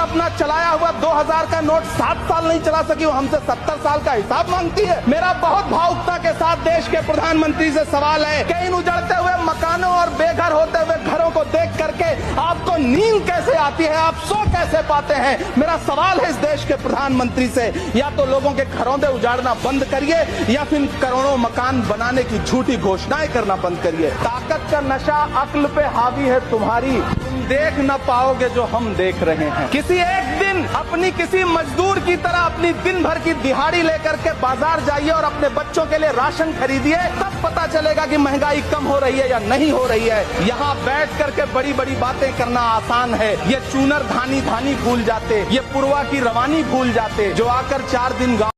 सरकार अपना चलाया हुआ 2000 का नोट 7 साल नहीं चला सकी, वो हमसे 70 साल का हिसाब मांगती है। मेरा बहुत भावुकता के साथ देश के प्रधानमंत्री से सवाल है कि इन उजड़ते हुए मकानों और बेघर होते हुए घरों को देख करके आपको नींद कैसे आती है, आप सो कैसे पाते हैं। मेरा सवाल है इस देश के प्रधानमंत्री से, या तो लोगों के घरों से उजाड़ना बंद करिए या फिर करोड़ों मकान बनाने की झूठी घोषणाएं करना बंद करिए। ताकत का नशा अक्ल पे हावी है तुम्हारी, तुम देख न पाओगे जो हम देख रहे हैं। किसी एक दिन अपनी किसी मजदूर की तरह अपनी दिन भर की दिहाड़ी लेकर के बाजार जाइए और अपने बच्चों के लिए राशन खरीदिए, तब पता चलेगा कि महंगाई कम हो रही है या नहीं हो रही है। यहाँ बैठ करके बड़ी बड़ी बातें करना आसान है, ये चूनर धानी धानी भूल जाते, ये पुरवा की रवानी भूल जाते, जो आकर 4 दिन गाँव।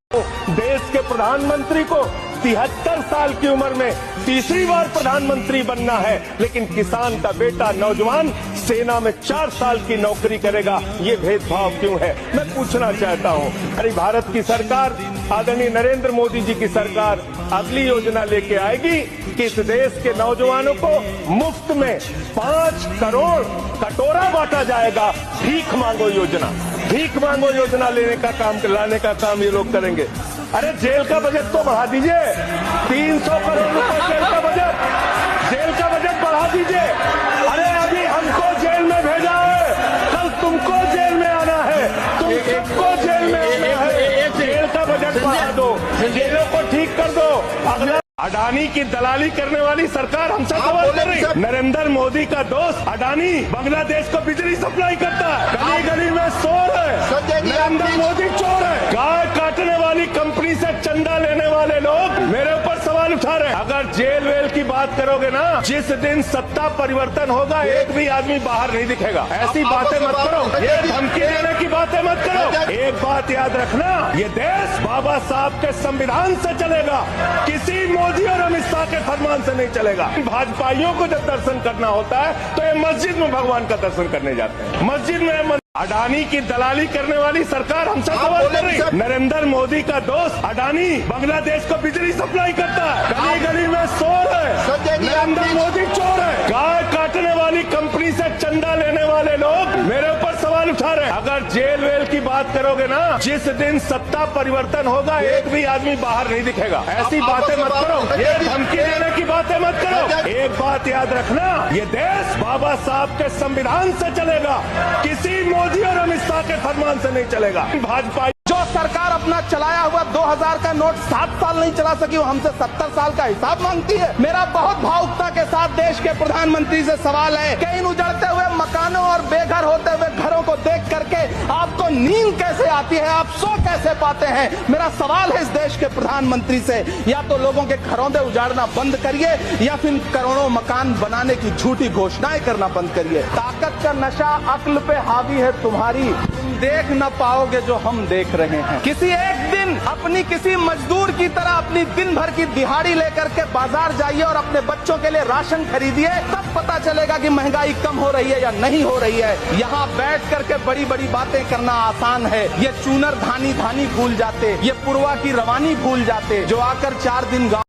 देश के प्रधानमंत्री को 73 साल की उम्र में तीसरी बार प्रधानमंत्री बनना है, लेकिन किसान का बेटा नौजवान सेना में 4 साल की नौकरी करेगा। ये भेदभाव क्यों है, मैं पूछना चाहता हूँ। अरे भारत की सरकार, आदरणीय नरेंद्र मोदी जी की सरकार अगली योजना लेके आएगी कि इस देश के नौजवानों को मुफ्त में 5 करोड़ कटोरा बांटा जाएगा। भीख मांगो योजना, भीख मांगो योजना लाने का काम ये लोग करेंगे। अरे जेल का बजट तो बढ़ा दीजिए, 300 करोड़ रुपए जेल का बजट बढ़ा दीजिए। अरे अभी हमको जेल में भेजा है, कल तुमको जेल में आना है, तुम सबको जेल में आना है। जेल का बजट बढ़ा दो, जेलों को ठीक कर दो। अगला अडानी की दलाली करने वाली सरकार हमसे सवाल कर रही है। नरेंद्र मोदी का दोस्त अडानी बांग्लादेश को बिजली सप्लाई करता है, गली गली में शोर है, नरेंद्र मोदी चोर है। गाय काटने वाली कंपनी से चंदा लेने वाले लोग मेरे ऊपर सवाल उठा रहे हैं। अगर जेल वेल की बात करोगे ना, जिस दिन सत्ता परिवर्तन होगा एक भी आदमी बाहर नहीं दिखेगा। ऐसी बातें मत करो, ये धमकी देने की बातें मत करो। एक बात याद रखना, ये देश बाबा साहब के संविधान से चलेगा, किसी मोदी और अमित शाह के फरमान से नहीं चलेगा। भाजपाइयों को जब दर्शन करना होता है तो ये मस्जिद में भगवान का दर्शन करने जाते हैं, मस्जिद में। अडानी की दलाली करने वाली सरकार हमसे सवाल कर रही है। नरेंद्र मोदी का दोस्त अडानी बांग्लादेश को बिजली सप्लाई करता है, गली गली में शोर है, नरेंद्र मोदी चोर है। गाय काटने वाली कंपनी से चंदा लेने वाले लोग मेरे ऊपर सवाल उठा रहे हैं। अगर जेल वेल की बात करोगे ना, जिस दिन सत्ता परिवर्तन होगा एक भी आदमी बाहर नहीं दिखेगा। ऐसी बातें मत करो, ये धमकी देने की बातें मत करो। एक बात याद रखना, ये देश बाबा साहब के संविधान से चलेगा, किसी मोदी और अमित शाह के फरमान से नहीं चलेगा। भाजपा जो सरकार अपना चलाया हुआ 2000 का नोट 7 साल नहीं चला सकी, वो हमसे 70 साल का हिसाब मांगती है। मेरा बहुत भावुकता के साथ देश के प्रधानमंत्री से सवाल है कि इन उजड़ते हुए मकानों और बेघर होते हुए घरों को देख करके आपको नींद कैसे आती है, आप सो कैसे पाते हैं। मेरा सवाल है इस देश के प्रधानमंत्री से, या तो लोगों के घरों से उजाड़ना बंद करिए या फिर करोड़ों मकान बनाने की झूठी घोषणाएं करना बंद करिए। ताकत का नशा अक्ल पे हावी है तुम्हारी, तुम देख न पाओगे जो हम देख रहे हैं। किसी एक दिन अपनी किसी मजदूर की तरह अपनी दिन भर की दिहाड़ी लेकर के बाजार जाइए और अपने बच्चों के लिए राशन खरीदिए, तब पता चलेगा कि महंगाई कम हो रही है या नहीं हो रही है। यहाँ बैठ करके बड़ी बड़ी बातें करना आसान है, ये चूनर धानी धानी भूल जाते, ये पुरवा की रवानी भूल जाते, जो आकर 4 दिन गाँव